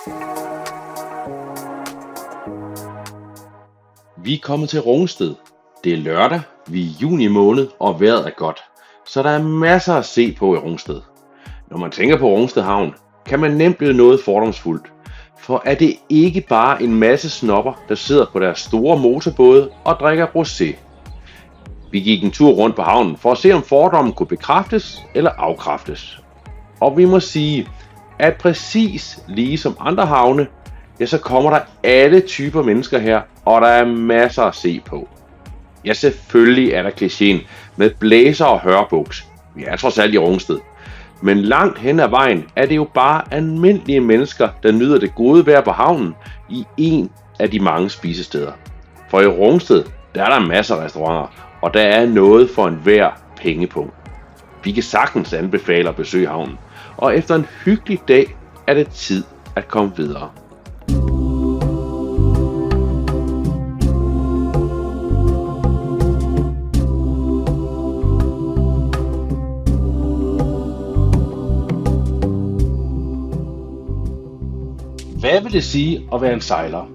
Vi er kommet til Rungsted. Det er lørdag, vi er i juni måned, og vejret er godt. Så der er masser at se på i Rungsted. Når man tænker på Rungsted Havn, kan man nemt blive noget fordomsfuldt. For er det ikke bare en masse snopper, der sidder på deres store motorbåde og drikker rosé? Vi gik en tur rundt på havnen for at se, om fordommen kunne bekræftes eller afkræftes. Og vi må sige, at præcis ligesom andre havne, ja, så kommer der alle typer mennesker her, og der er masser at se på. Ja, selvfølgelig er der klichéen med blæser og hørbuks. Vi er trods alt i Rungsted. Men langt hen ad vejen er det jo bare almindelige mennesker, der nyder det gode vejr på havnen i en af de mange spisesteder. For i Rungsted, der er der masser af restauranter, og der er noget for enhver pengepunkt. Vi kan sagtens anbefale at besøge havnen, og efter en hyggelig dag er det tid at komme videre. Hvad vil det sige at være en sejler?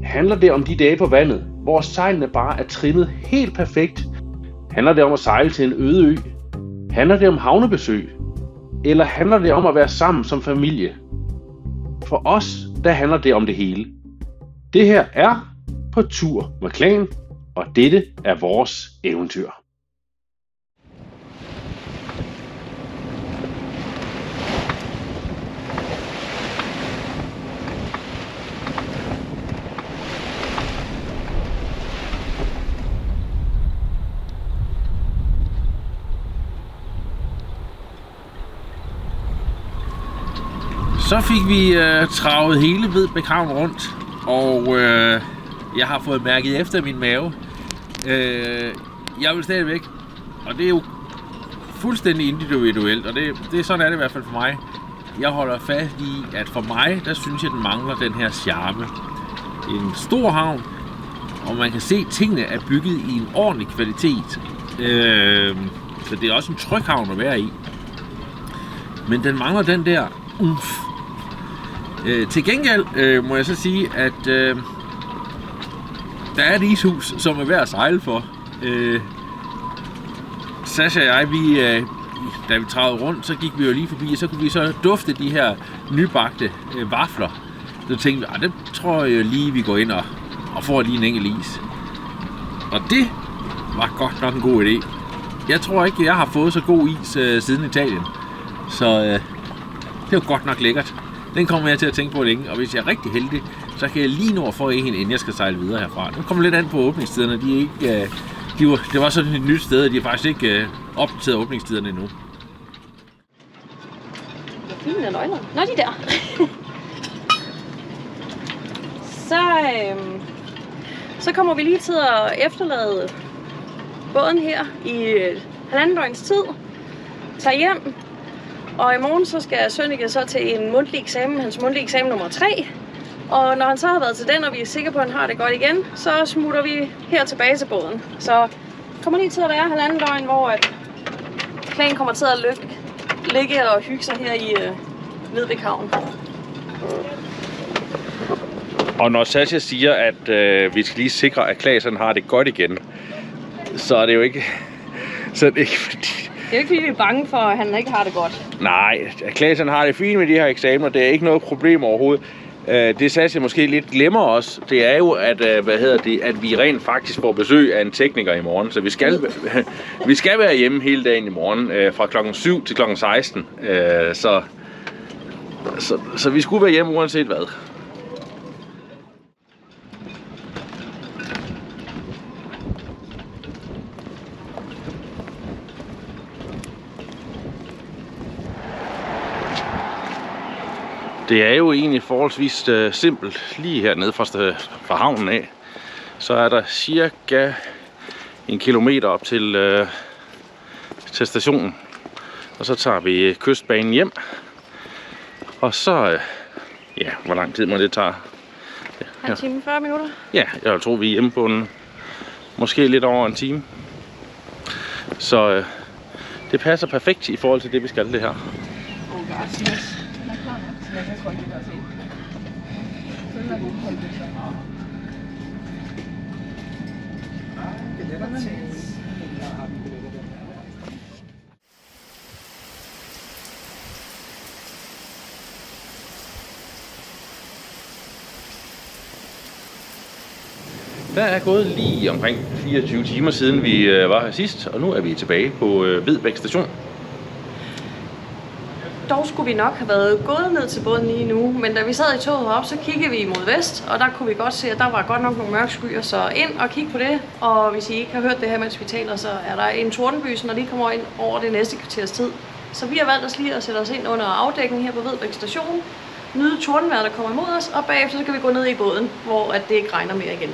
Handler det om de dage på vandet, hvor sejlene bare er trimmet helt perfekt? Handler det om at sejle til en øde ø? Handler det om havnebesøg? Eller handler det om at være sammen som familie? For os, der handler det om det hele. Det her er På tur med Klan, og dette er vores eventyr. Så fik vi travet hele Vedbæk-havn rundt, og jeg har fået mærket efter min mave. Jeg vil stadigvæk, og det er jo fuldstændig individuelt, og det sådan er det i hvert fald for mig. Jeg holder fast i, at for mig, der synes jeg, den mangler den her charme. En stor havn, og man kan se, at tingene er bygget i en ordentlig kvalitet. Så det er også en tryg havn at være i. Men den mangler den der til gengæld må jeg så sige, at der er et ishus, som er værd at sejle for. Sasha og jeg, da vi travede rundt, så gik vi jo lige forbi, og så kunne vi så dufte de her nybagte vafler. Så tænkte vi, det tror jeg lige, vi går ind og får lige en enkelt is. Og det var godt nok en god idé. Jeg tror ikke, jeg har fået så god is siden Italien. Så det var godt nok lækkert. Den kommer jeg til at tænke på længe, og hvis jeg er rigtig heldig, så kan jeg lige nå at få en, inden jeg skal sejle videre herfra. Den kommer lidt an på åbningstiderne. Det var sådan et nyt sted, og de er faktisk ikke opdateret åbningstiderne endnu. Hvor fine er nøglerne? Nå, de der. Så kommer vi lige til at efterlade båden her i halvanden døgns tid. Tager hjem. Og i morgen så skal Sønneke så til en mundtlig eksamen, hans mundtlige eksamen nummer 3. Og når han så har været til den, og vi er sikre på, at han har det godt igen, så smutter vi her tilbage til båden. Så kommer lige til at være halvanden døgn, hvor at Klan kommer til at ligge og hygge sig her i Vedbæk Havn. Og når Sasha siger, at vi skal lige sikre, at Klaas har det godt igen, så er det jo ikke... Så er det ikke fordi... Det er jo ikke fordi, vi er bange for, at han ikke har det godt. Nej, Klaas har det fint med de her eksamener. Det er ikke noget problem overhovedet. Det Sasha måske lidt glemmer os, det er jo, at, at vi rent faktisk får besøg af en tekniker i morgen. Så vi skal være hjemme hele dagen i morgen, fra klokken 7 til klokken 16. Så vi skulle være hjemme uanset hvad. Det er jo egentlig forholdsvis simpelt. Lige hernede fra havnen af, så er der cirka 1 kilometer op til stationen. Og så tager vi kystbanen hjem. Og så, hvor lang tid må det tage? En time, 40 minutter? Ja, jeg tror vi er hjemme på måske lidt over en time. Så det passer perfekt i forhold til det, vi skal det her. Der er gået lige omkring 24 timer siden vi var her sidst, og nu er vi tilbage på Vedbæk station. Dog skulle vi nok have været gået ned til båden lige nu, men da vi sad i toget heroppe, så kiggede vi mod vest, og der kunne vi godt se, at der var godt nok nogle mørke skyer, så ind og kig på det. Og hvis I ikke har hørt det her, mens vi taler, så er der en tordenbys, når de kommer ind over det næste kvarters tid. Så vi har valgt os lige at sætte os ind under afdækning her på Vedbæk station, nyde tordenvejr, der kommer imod os, og bagefter så kan vi gå ned i båden, hvor at det ikke regner mere igen.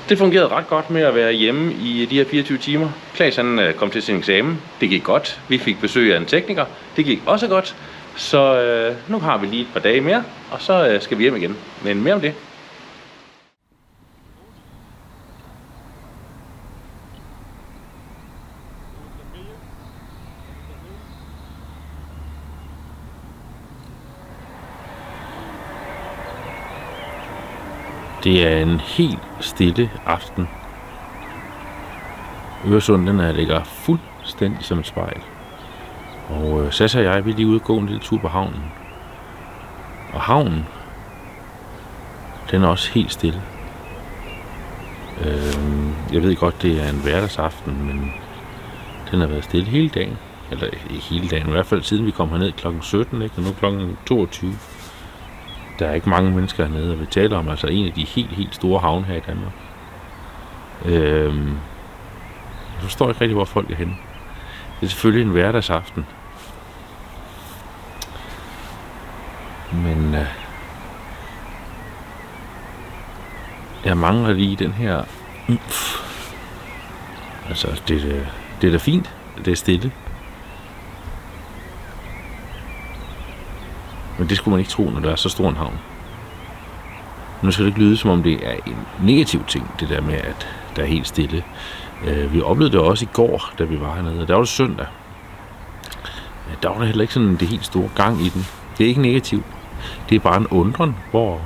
Det fungerede ret godt med at være hjemme i de her 24 timer. Klaas han kom til sin eksamen. Det gik godt. Vi fik besøg af en tekniker. Det gik også godt. Så nu har vi lige et par dage mere, og så skal vi hjem igen. Men mere om det. Det er en helt stille aften. Øresund ligger fuldstændig som et spejl. Og Sasha og jeg vil lige udgå en lille tur på havnen. Og havnen, den er også helt stille. Jeg ved godt, det er en hverdagsaften, men den har været stille hele dagen. Eller ikke hele dagen, i hvert fald siden vi kom herned kl. 17, ikke? Og nu kl. 22. Der er ikke mange mennesker hernede, og vi taler om altså en af de helt store havne her i Danmark. Jeg forstår ikke rigtig, hvor folk er henne. Det er selvfølgelig en hverdagsaften. Men jeg mangler lige den her... Altså, det er da fint. Det er stille. Men det skulle man ikke tro, når der er så stor en havn. Nu skal det ikke lyde, som om det er en negativ ting, det der med, at der er helt stille. Vi oplevede det også i går, da vi var hernede. Der var det søndag. Der var der heller ikke sådan det helt store gang i den. Det er ikke negativt. Det er bare en undren, hvor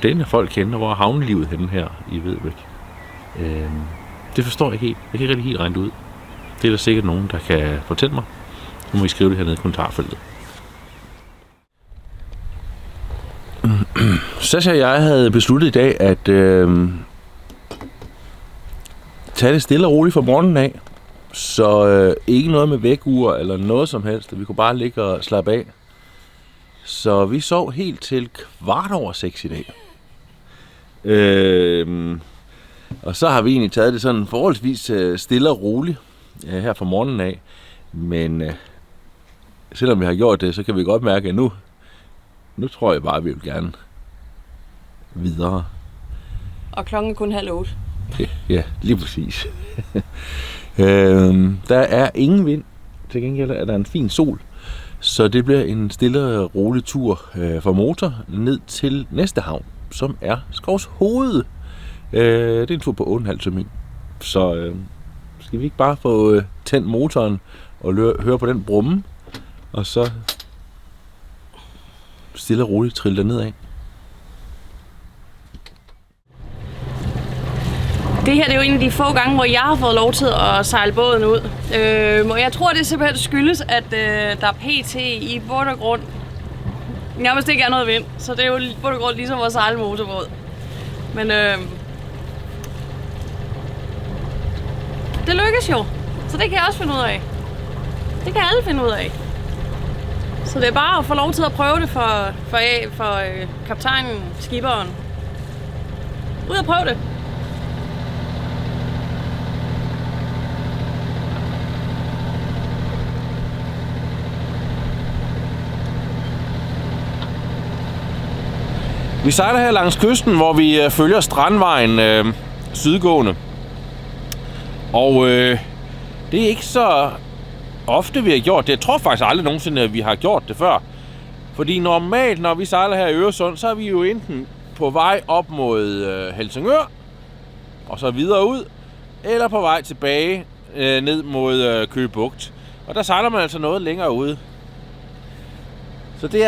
denne folk kender, hvor er havnelivet henne her i Vedbæk. Det forstår jeg ikke helt. Jeg kan ikke rigtig helt regne det ud. Det er der sikkert nogen, der kan fortælle mig. Nu må I skrive det hernede i kommentarfeltet. Sasha og jeg havde besluttet i dag at tage det stille og roligt fra morgenen af. Så ikke noget med vækkeur eller noget som helst. Vi kunne bare ligge og slappe af. Så vi sov helt til 6:15 i dag. Og så har vi egentlig taget det sådan forholdsvis stille og roligt her fra morgenen af. Men selvom vi har gjort det, så kan vi godt mærke, at nu tror jeg bare, at vi vil gerne videre. Og klokken er kun 7:30. Ja, lige præcis. Der er ingen vind. Til gengæld er der en fin sol. Så det bliver en stille og rolig tur fra motor ned til næste havn, som er Skovshoved. Det er en tur på 8,5 sømil. Så skal vi ikke bare få tændt motoren og høre på den brumme, og så stille og roligt trille nedad. Det her det er jo en af de få gange, hvor jeg har fået lov til at sejle båden ud. Og jeg tror, det simpelthen skyldes, at der pt. I bund og grund nærmest ikke er noget vind. Så det er jo i bund og grund ligesom at sejle motorbåd. Men det lykkes jo. Så det kan jeg også finde ud af. Det kan alle finde ud af. Så det er bare at få lov til at prøve det for kaptajnen, skiperen. Ud og prøve det. Vi sejler her langs kysten, hvor vi følger Strandvejen sydgående. Og det er ikke så ofte, vi har gjort det. Jeg tror faktisk aldrig nogensinde, at vi har gjort det før. Fordi normalt, når vi sejler her i Øresund, så er vi jo enten på vej op mod Helsingør, og så videre ud, eller på vej tilbage ned mod Køge Bugt. Og der sejler man altså noget længere ude. Så det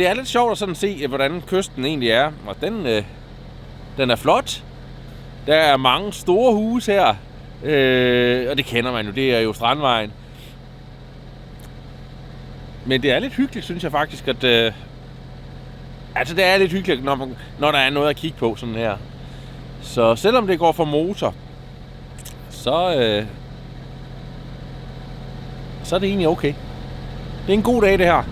er lidt sjovt at sådan se, hvordan kysten egentlig er. Og den er flot. Der er mange store huse her. Og det kender man jo, det er jo Strandvejen. Men det er lidt hyggeligt, synes jeg faktisk, at... det er lidt hyggeligt, når der er noget at kigge på sådan her. Så selvom det går for motor, så er det egentlig okay. Det er en god dag, det her.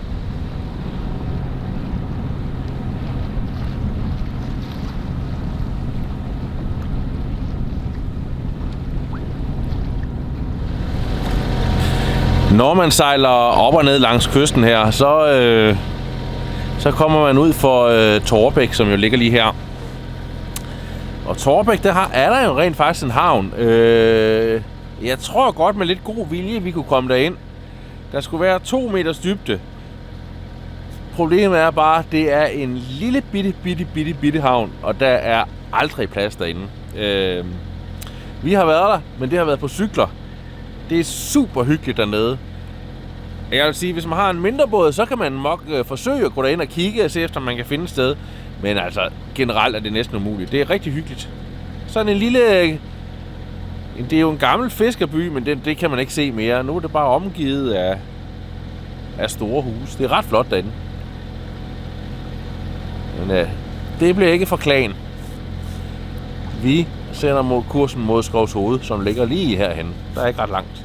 Når man sejler op og ned langs kysten her, så kommer man ud for Torbæk, som jo ligger lige her. Og Torbæk, er der jo rent faktisk en havn. Jeg tror godt med lidt god vilje, vi kunne komme derind. Der skulle være 2 meters dybde. Problemet er bare, at det er en lille bitte havn, og der er aldrig plads derinde. Vi har været der, men det har været på cykler. Det er super hyggeligt dernede. Jeg vil sige, hvis man har en mindre båd, så kan man nok forsøge at gå derind og kigge og se efter, man kan finde et sted. Men altså, generelt er det næsten umuligt. Det er rigtig hyggeligt. Sådan en lille... Det er jo en gammel fiskerby, men det kan man ikke se mere. Nu er det bare omgivet af store huse. Det er ret flot derinde. Men det bliver ikke for Klagen. Vi sender kursen mod Skovshoved, som ligger lige herhen. Der er ikke ret langt.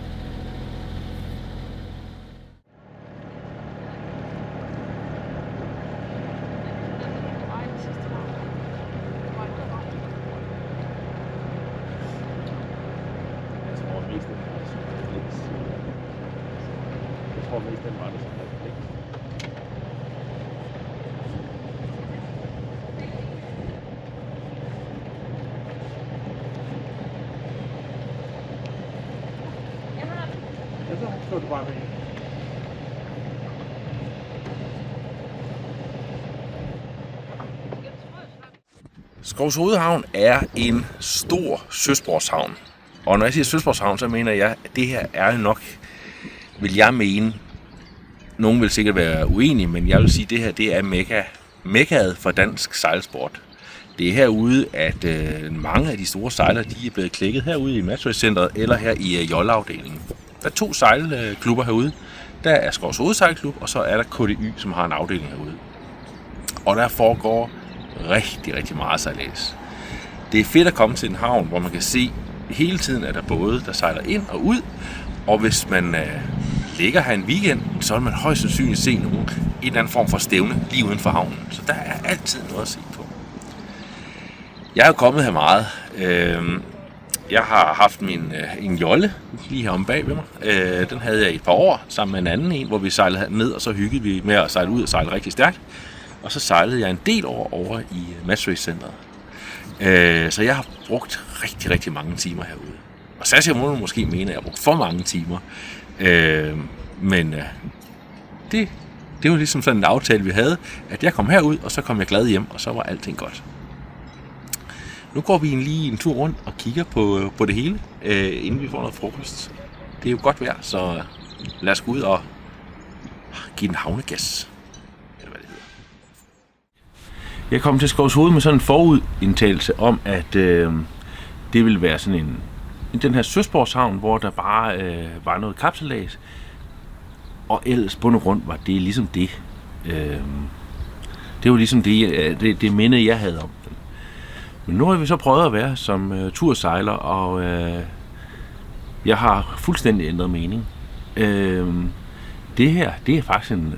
Skovshoved Havn er en stor søsportshavn. Og når jeg siger søsportshavn, så mener jeg, at det her er nok, vil jeg mene, nogen vil sikkert være uenige, men jeg vil sige, at det her det er mekkaet for dansk sejlsport. Det er herude, at mange af de store sejlere de er blevet klikket herude i Matchrace-centret eller her i jolle-afdelingen. Der er 2 sejlklubber herude. Der er Skovshoved Sejlklub, og så er der KDY, som har en afdeling herude. Og der foregår rigtig meget sejlads. Det er fedt at komme til en havn, hvor man kan se hele tiden, at der både der sejler ind og ud. Og hvis man ligger her en weekend, så vil man højst sandsynligt se en eller anden form for stævne lige uden for havnen. Så der er altid noget at se på. Jeg er jo kommet her meget. Jeg har haft en jolle lige her om bag ved mig. Den havde jeg i et par år sammen med en anden en, hvor vi sejlede ned, og så hyggede vi med at sejle ud og sejle rigtig stærkt. Og så sejlede jeg en del år over i Matchrace-centret. Så jeg har brugt rigtig mange timer herude. Og Sascha må måske mene, at jeg har brugt for mange timer. Men det var ligesom sådan en aftale, vi havde, at jeg kom herud, og så kom jeg glad hjem, og så var alting godt. Nu går vi lige en tur rundt og kigger på det hele, inden vi får noget frokost. Det er jo godt vejr, så lad os gå ud og give den havnegas. Eller hvad det hedder. Jeg kom til Skovshoved med sådan en forudindtagelse om, at det ville være sådan den her søsportshavn, hvor der bare var noget kapsejlads. Og ellers bund og grund var det ligesom det. Det var ligesom det minde, jeg havde om den. Men nu har vi så prøvet at være som tursejler, og jeg har fuldstændig ændret mening. Det her, det er faktisk en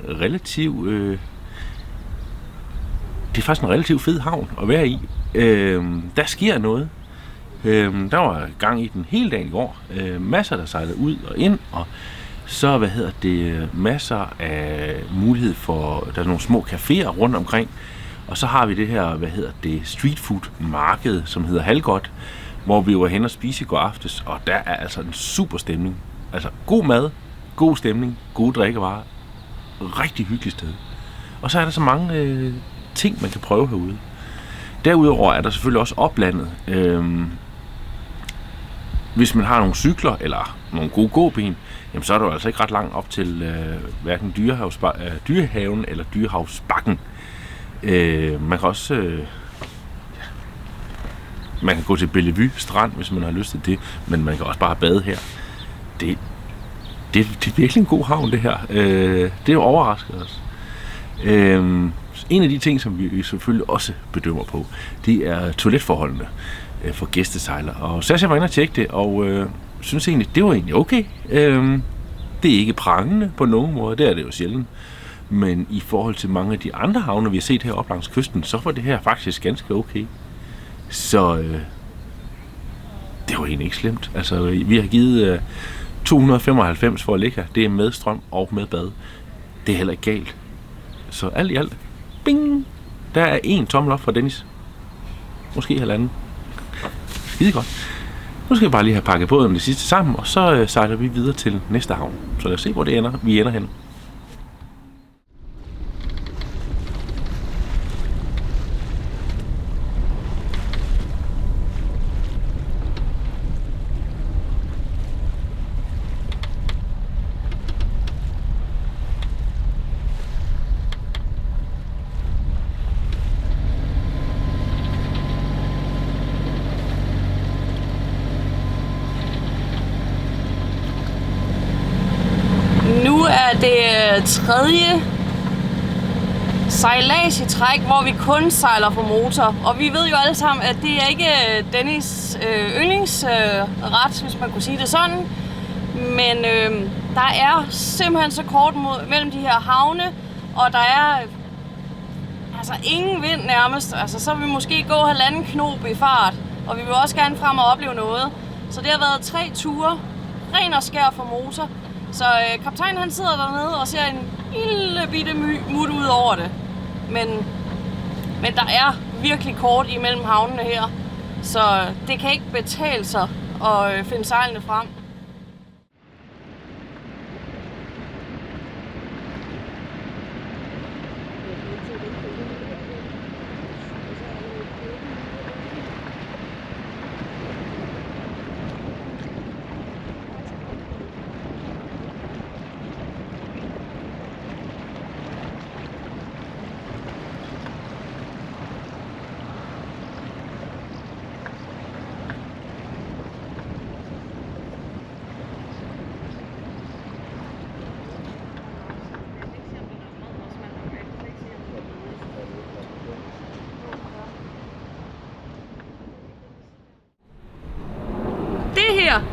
relativ fed havn at være i. Der sker noget. Der var gang i den hele dagen i går. Masser, der sejlede ud og ind, og så, masser af mulighed for, der er nogle små caféer rundt omkring, og så har vi det her, street food marked, som hedder Halgot, hvor vi var hen og spise i går aftes, og der er altså en super stemning. Altså god mad, god stemning, gode drikkevarer, rigtig hyggeligt sted. Og så er der så mange ting, man kan prøve herude. Derudover er der selvfølgelig også oplandet. hvis man har nogle cykler eller nogle gode gåben, jamen så er der jo altså ikke ret langt op til hverken dyrehaven eller dyrehavsbakken. Man kan også man kan gå til Bellevue Strand, hvis man har lyst til det, men man kan også bare bade her. Det er virkelig en god havn, det her. Det er jo overrasket os. En af de ting, som vi selvfølgelig også bedømmer på, det er toiletforholdene for gæstesejlere. Og Sascha var inde og tjekke det, og synes egentlig, det var egentlig okay. Det er ikke prangende på nogen måde, det er det jo sjældent. Men i forhold til mange af de andre havne, vi har set heroppe langs kysten, så var det her faktisk ganske okay. Så det var egentlig ikke slemt. Altså, vi har givet 295 for at ligge her. Det er med strøm og med bad. Det er heller ikke galt. Så alt i alt, bing! Der er 1 tommel op fra Dennis. Måske halvanden. Skide godt. Nu skal vi bare lige have pakket båden det sidste sammen, og så sejler vi videre til næste havn. Så lad os se, hvor det ender. Vi ender hen. Det tredje sejlads i træk, hvor vi kun sejler for motor. Og vi ved jo alle sammen, at det er ikke Dennis yndlingsret, hvis man kunne sige det sådan. Men der er simpelthen så kort mellem de her havne, og der er altså ingen vind nærmest. Altså, så vil vi måske gå 1,5 knob i fart, og vi vil også gerne frem og opleve noget. Så det har været 3 ture, ren og skær for motor. Så kaptajnen han sidder dernede og ser en lille bitte mut ud over det. Men der er virkelig kort imellem havnene her, så det kan ikke betale sig at finde sejlene frem.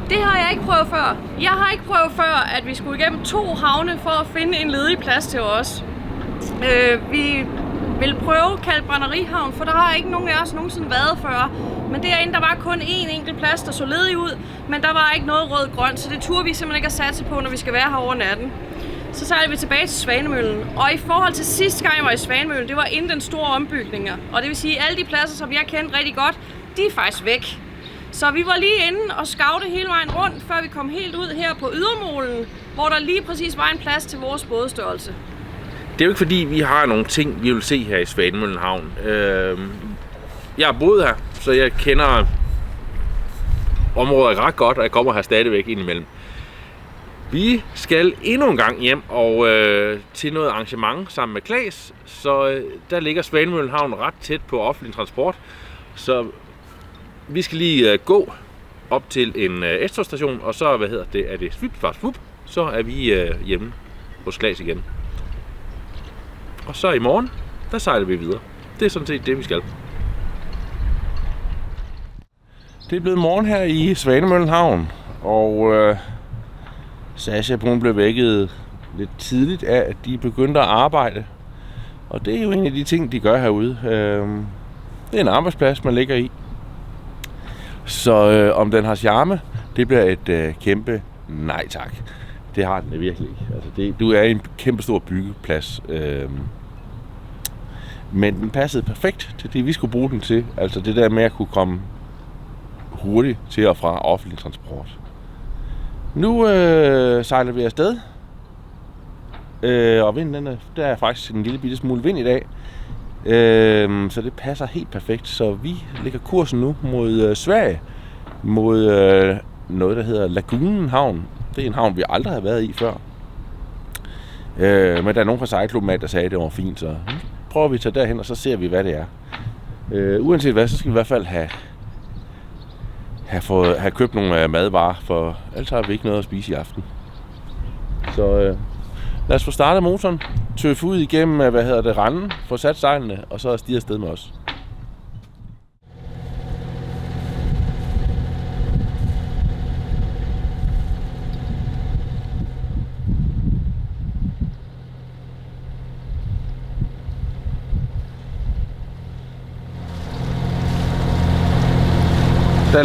Det har jeg ikke prøvet før. Jeg har ikke prøvet før, at vi skulle igennem 2 havne for at finde en ledig plads til os. Vi vil prøve Kalk Brænderihavn, for der har ikke nogen af os nogensinde været før. Men derinde, der var kun én enkelt plads, der så ledig ud, men der var ikke noget rød-grønt, så det turde vi simpelthen ikke at satse på, når vi skal være her over natten. Så sejler vi tilbage til Svanemøllen, og i forhold til sidste gang jeg var i Svanemøllen, det var inden den store ombygninger. Og det vil sige, at alle de pladser, som jeg kendte rigtig godt, de er faktisk væk. Så vi var lige inde og scoute hele vejen rundt, før vi kom helt ud her på Ydermolen, hvor der lige præcis var en plads til vores bådstørrelse. Det er jo ikke fordi, vi har nogle ting, vi vil se her i Svanemøllen Havn. Jeg har boet her, så jeg kender området ret godt, og jeg kommer her stadigvæk indimellem. Vi skal endnu en gang hjem og til noget arrangement sammen med Klaas, så der ligger Svanemøllen Havn ret tæt på offentlig transport. Så vi skal lige gå op til en S-togstation, og så er det svup, så er vi hjemme hos Klaas igen. Og så i morgen, der sejler vi videre. Det er sådan set det, vi skal. Det er blevet morgen her i Svanemøllen Havn, og Sascha hun blev vækket lidt tidligt af, at de begyndte at arbejde. Og det er jo en af de ting, de gør herude. Det er en arbejdsplads, man ligger i. Så om den har charme, det bliver et kæmpe nej tak. Det har den virkelig ikke. Altså du er i en kæmpe stor byggeplads. Men den passede perfekt til det, vi skulle bruge den til. Altså det der med at kunne komme hurtigt til og fra offentlig transport. Nu sejler vi afsted. Og vinden, der er faktisk en lille bitte smule vind i dag. Så det passer helt perfekt. Så vi lægger kursen nu mod Sverige. Mod noget, der hedder Lagunen Havn. Det er en havn, vi aldrig har været i før. Men der er nogen fra sejlklubben, der sagde, at det var fint, så prøver vi at tage derhen, og så ser vi, hvad det er. Uanset hvad, så skal vi i hvert fald have købt nogle madvarer, for ellers har vi ikke noget at spise i aften. Så lad os få startet motoren, tøffe ud igennem, randen, få sat sejlene, og så stige afsted med os. Der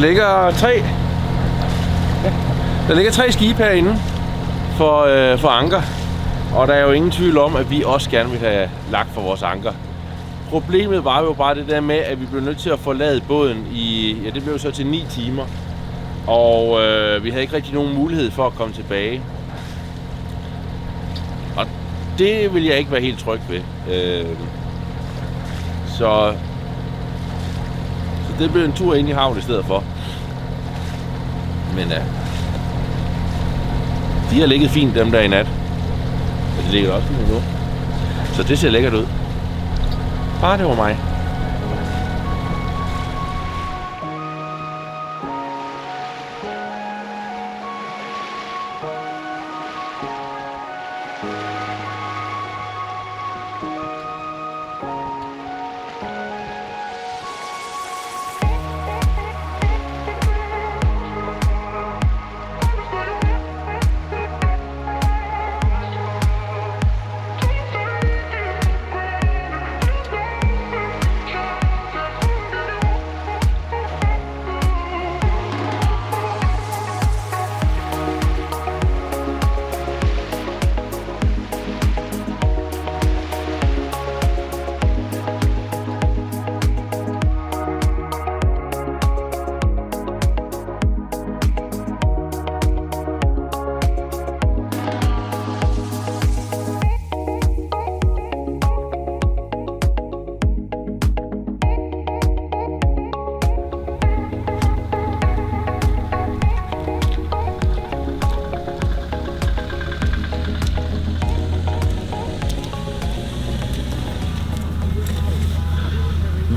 ligger tre skibe herinde for anker, og der er jo ingen tvivl om, at vi også gerne vil have lagt for vores anker. Problemet var jo bare det der med, at vi blev nødt til at forlade båden det blev så til 9 timer, og vi havde ikke rigtig nogen mulighed for at komme tilbage. Og det vil jeg ikke være helt tryg ved. Så det blev en tur ind i havnen i stedet for. Men de har ligget fint dem der i nat. Og de ligger også fint nu. Så det ser lækkert ud. Bare det var mig.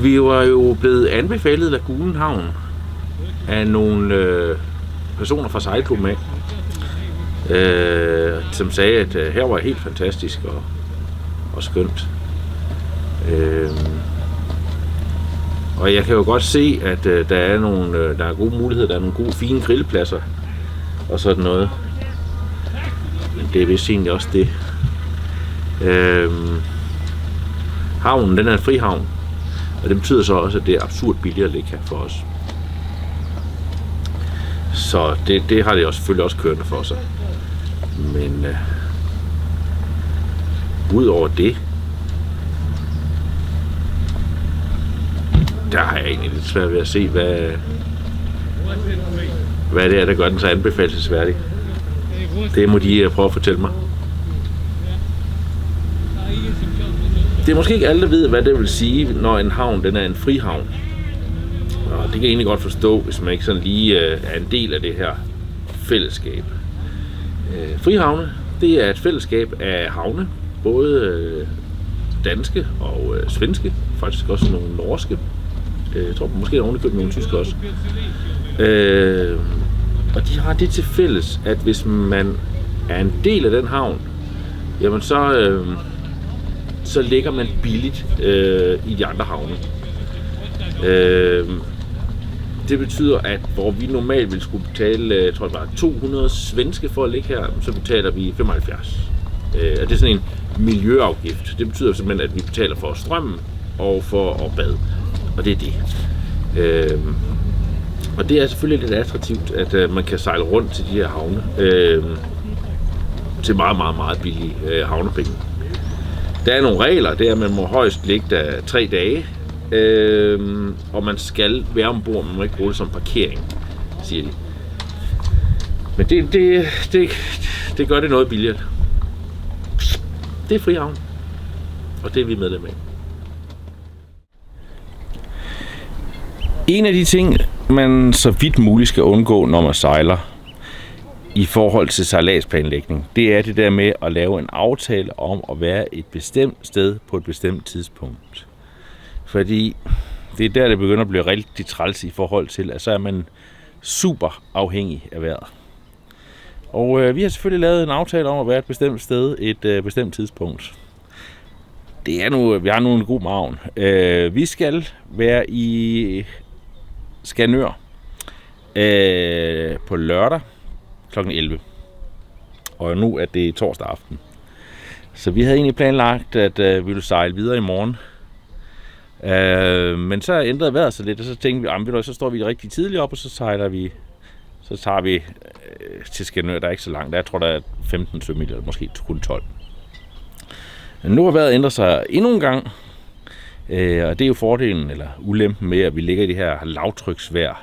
Vi var jo blevet anbefalet Lagunen Havn af nogle personer fra sejlklubben af, som sagde, at her var helt fantastisk og skønt. Og jeg kan jo godt se, at der er gode muligheder, der er nogle gode, fine grillpladser og sådan noget. Men det er vist egentlig også det. Havnen, den er en frihavn. Og det betyder så også, at det er absurd billigt at ligge her for os. Så det har det jo selvfølgelig også kørende for sig. Men udover det, der har jeg egentlig lidt svært ved at se, hvad det er, der gør den så anbefalelsesværdig. Det må de prøve at fortælle mig. Det er måske ikke alle, der ved, hvad det vil sige, når en havn den er en frihavn. Og det kan jeg egentlig godt forstå, hvis man ikke sådan lige er en del af det her fællesskab. Frihavne, det er et fællesskab af havne, både danske og svenske, faktisk også nogle norske. Jeg tror måske er ovenikøbet nogle tyske også. Og de har det til fælles, at hvis man er en del af den havn, jamen så ligger man billigt i de andre havne. Det betyder, at hvor vi normalt ville skulle betale, jeg tror det var 200 svenske for at ligge her, så betaler vi 75. Og det er sådan en miljøafgift. Det betyder simpelthen, at vi betaler for strømmen og for at bade. Og det er det. Og det er selvfølgelig lidt attraktivt, at man kan sejle rundt til de her havne til meget, meget, meget billige havnepenge. Der er nogle regler, det er, at man må højst ligge der 3 dage, og man skal være ombord, man må ikke bruge det som parkering, siger de. Men det gør det noget billigere. Det er frihavn, og det er vi medlem af. En af de ting, man så vidt muligt skal undgå, når man sejler i forhold til sejladsplanlægning, det er det der med at lave en aftale om at være et bestemt sted på et bestemt tidspunkt. Fordi det er der, det begynder at blive rigtig træls i forhold til, at så er man super afhængig af vejret. Og vi har selvfølgelig lavet en aftale om at være et bestemt sted, et bestemt tidspunkt. Vi har nu en god margen. Vi skal være i Skanør på lørdag kl. 11. Og nu er det torsdag aften. Så vi havde egentlig planlagt, at vi ville sejle videre i morgen. Men så ændrede vejret sig lidt, og så tænkte vi, så står vi rigtig tidligt op, og så tager vi til Skanør. Der er ikke så langt. Jeg tror, der er 15 sømil, eller måske kun 12. Men nu har vejret ændret sig endnu en gang. Og det er jo fordelen, eller ulempen med, at vi ligger i det her lavtryksvejr.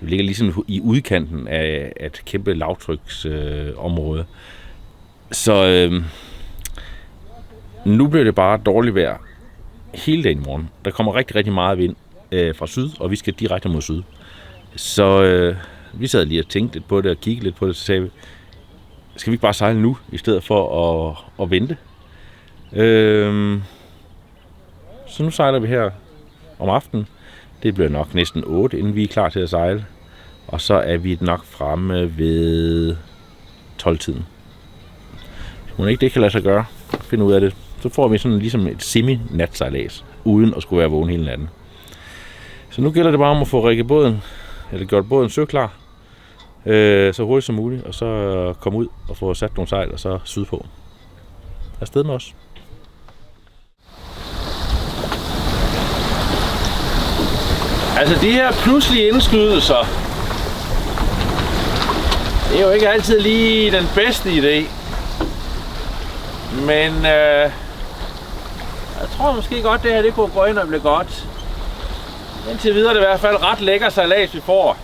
Vi ligger ligesom i udkanten af et kæmpe lavtryksområde. Så nu bliver det bare dårligt vejr hele dagen i morgen. Der kommer rigtig, rigtig meget vind fra syd, og vi skal direkte mod syd. Så vi sad lige og tænkte lidt på det og kiggede lidt på det, så sagde vi, skal vi ikke bare sejle nu, i stedet for at vente? Så nu sejler vi her om aftenen. Det bliver nok næsten 8, inden vi er klar til at sejle. Og så er vi nok fremme ved 12-tiden. Hvis man ikke det kan lade sig gøre, finde ud af det, så får vi sådan ligesom et semi-natsejlads, uden at skulle være vågen hele natten. Så nu gælder det bare om at få rigget båden, eller gjort båden søklar, så hurtigt som muligt, og så komme ud og få sat nogle sejl, og så sydpå. Afsted med os. Altså de her pludselige indskydelser, det er jo ikke altid lige den bedste idé. Men jeg tror måske godt, det her det kunne gå ind og blive godt. Indtil videre er det i hvert fald ret lækker sejlads, vi får.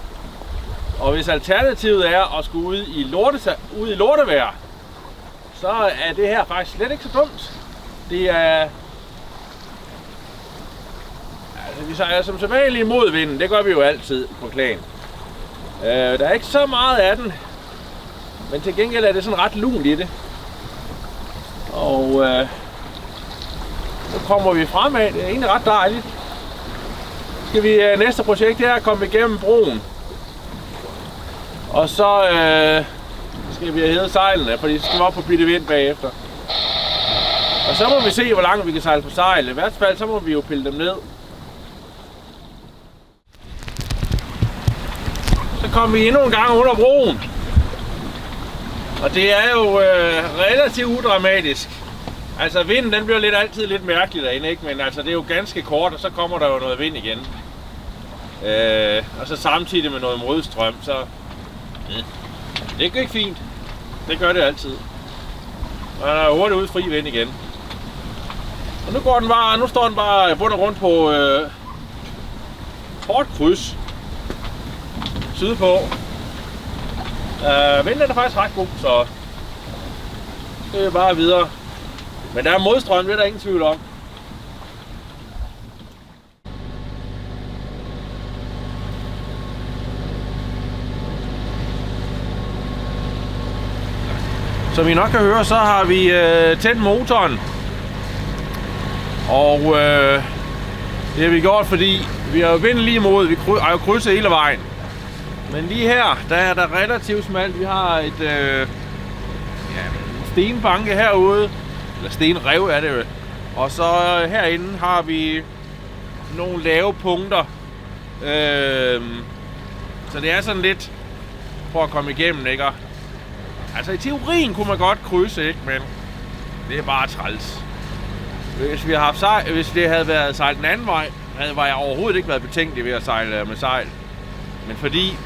Og hvis alternativet er at skulle ud i lortevejr, så er det her faktisk slet ikke så dumt. Det er... Altså, vi sejler som sædvanligt imod vinden, det gør vi jo altid på Klan. Der er ikke så meget af den, men til gengæld er det sådan ret lunt i det. Og nu kommer vi fremad, det er egentlig ret dejligt. Skal vi næste projekt her komme igennem broen. Og så skal vi have hævet sejlene, fordi så skal vi op på bytte vind bagefter. Og så må vi se, hvor langt vi kan sejle på sejl. I hvert fald så må vi jo pille dem ned. Så kommer vi endnu en gang under broen. Og det er jo relativt udramatisk. Altså vinden den bliver altid lidt mærkelig derinde, ikke? Men altså det er jo ganske kort, og så kommer der jo noget vind igen. Og så samtidig med noget modstrøm, så det går ikke fint. Det gør det altid. Og der er hurtigt ud fri vind igen. Og nu står den bare bund og rundt på hårdt kryds sydpå. Vinden er faktisk ret god, så det er bare videre. Men der er modstrøm, det er der ingen tvivl om. Som I nok kan høre, så har vi tændt motoren. Og det har vi gjort, fordi vi har vind lige imod. Vi har jo krydset hele vejen. Men lige her, der er der relativt smalt. Vi har et stenbanke herude. Eller stenrev er det jo. Og så herinde har vi nogle lave punkter. Så det er sådan lidt for at komme igennem, ikke? Altså i teorien kunne man godt krydse, ikke? Men det er bare træls. Hvis det havde været sejlet den anden vej, havde jeg overhovedet ikke været betænkelig ved at sejle med sejl. Men fordi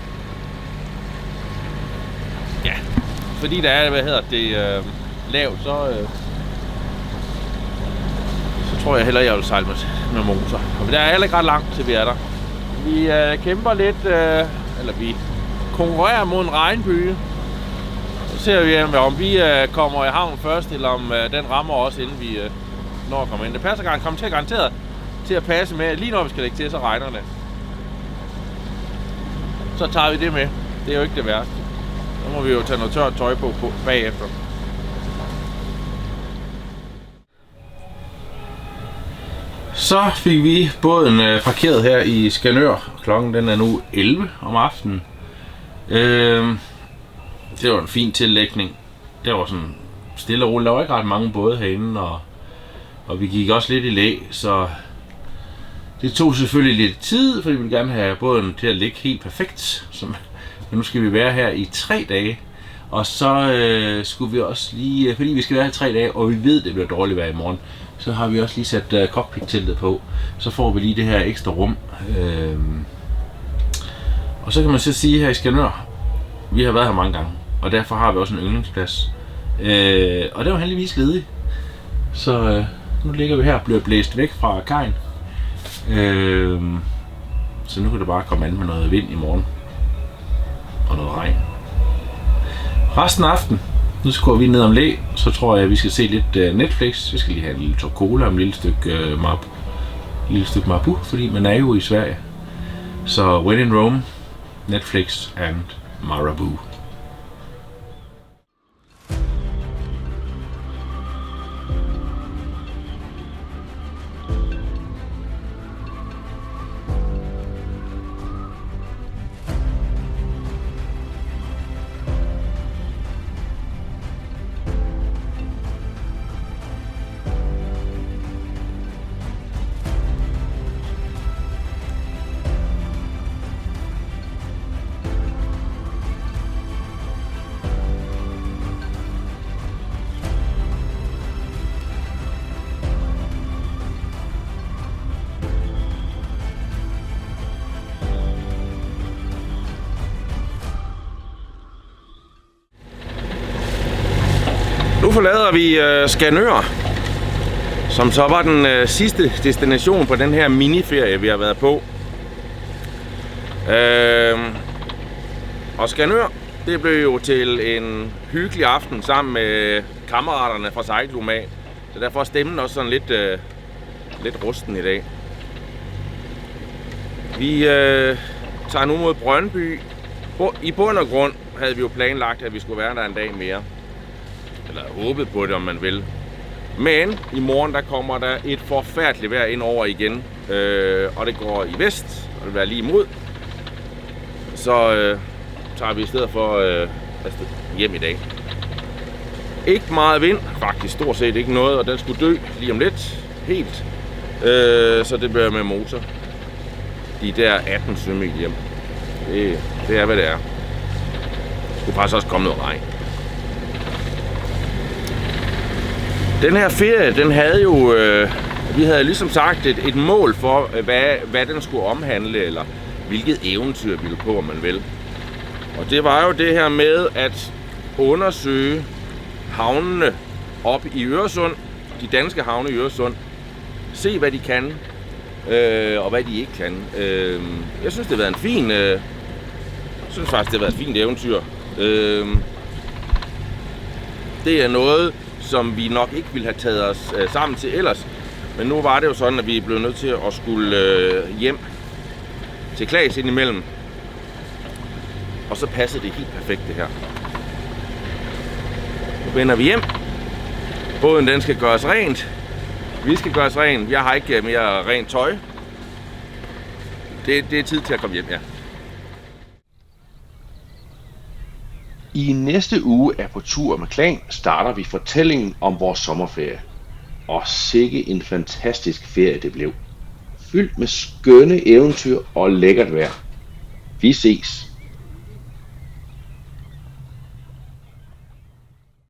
der er, lavt, så tror jeg hellere, jeg vil sejle med motor. Men der er heller ikke ret langt til vi er der. Vi kæmper lidt, eller vi konkurrerer mod en regnbyge. Så ser vi, om vi kommer i havn først, eller om den rammer os, inden vi når at komme ind. Det passer garanteret til at passe med. Lige når vi skal lægge til, så regner det. så tager vi det med. Det er jo ikke det værste. Så må vi jo tage noget tørt tøj på bagefter. Så fik vi båden parkeret her i Skanør. Klokken den er nu 11 om aftenen. Det var en fin tillægning. Det var sådan stille og roligt. Der var ikke ret mange både herinde, og vi gik også lidt i læ, så det tog selvfølgelig lidt tid, for vi ville gerne have båden til at ligge helt perfekt. Men nu skal vi være her i 3 dage, og så skulle vi også lige, fordi vi skal være her i 3 dage, og vi ved, det bliver dårligt vejr i morgen, så har vi også lige sat cockpit-teltet på. Så får vi lige det her ekstra rum. Og så kan man så sige her i Skanør, vi har været her mange gange, og derfor har vi også en yndlingsplads. Og det var heldigvis ledig. Så nu ligger vi her og bliver blæst væk fra kajen. Så nu kan det bare komme an med noget vind i morgen. Og noget regn. Resten af aften, nu skal vi ned om læ, så tror jeg, at vi skal se lidt Netflix. Vi skal lige have en lille tår cola og en lille stykke Marabou, fordi man er jo i Sverige. Så when in Rome, Netflix and Marabou. Nu forlader vi Skanør, som så var den sidste destination på den her miniferie, vi har været på. Og Skanør, det blev jo til en hyggelig aften sammen med kammeraterne fra Sejlklubben af. Så derfor er stemmen også sådan lidt rusten i dag. Vi tager nu mod Brøndby. I bund og grund havde vi jo planlagt, at vi skulle være der en dag mere. Eller håbet på det, om man vil. Men i morgen, der kommer der et forfærdeligt vejr ind over igen. Og det går i vest, og det vil være lige imod. Så tager vi i stedet for hjem i dag. Ikke meget vind, faktisk stort set ikke noget, og den skulle dø lige om lidt, helt. Så det bliver med motor. De der 18 sømil hjem. Det er, hvad det er. Der skulle faktisk også komme noget regn. Den her ferie, den havde jo, vi havde ligesom sagt et mål for, hvad den skulle omhandle, eller hvilket eventyr vi ville på, om man vil. Og det var jo det her med at undersøge havnene op i Øresund, de danske havne i Øresund, se hvad de kan, og hvad de ikke kan. Jeg synes, det har været en fin, det har været et fint eventyr. Det er noget, som vi nok ikke ville have taget os sammen til ellers. Men nu var det jo sådan, at vi blev nødt til at skulle hjem til Klaas indimellem. Og så passede det helt perfekt, det her. Nu vender vi hjem. Båden den skal gøres rent. Vi skal gøres rent. Jeg har ikke mere rent tøj. Det er tid til at komme hjem, ja. I næste uge er på tur med Klan starter vi fortællingen om vores sommerferie. Og sikke en fantastisk ferie det blev. Fyldt med skønne eventyr og lækkert vejr. Vi ses.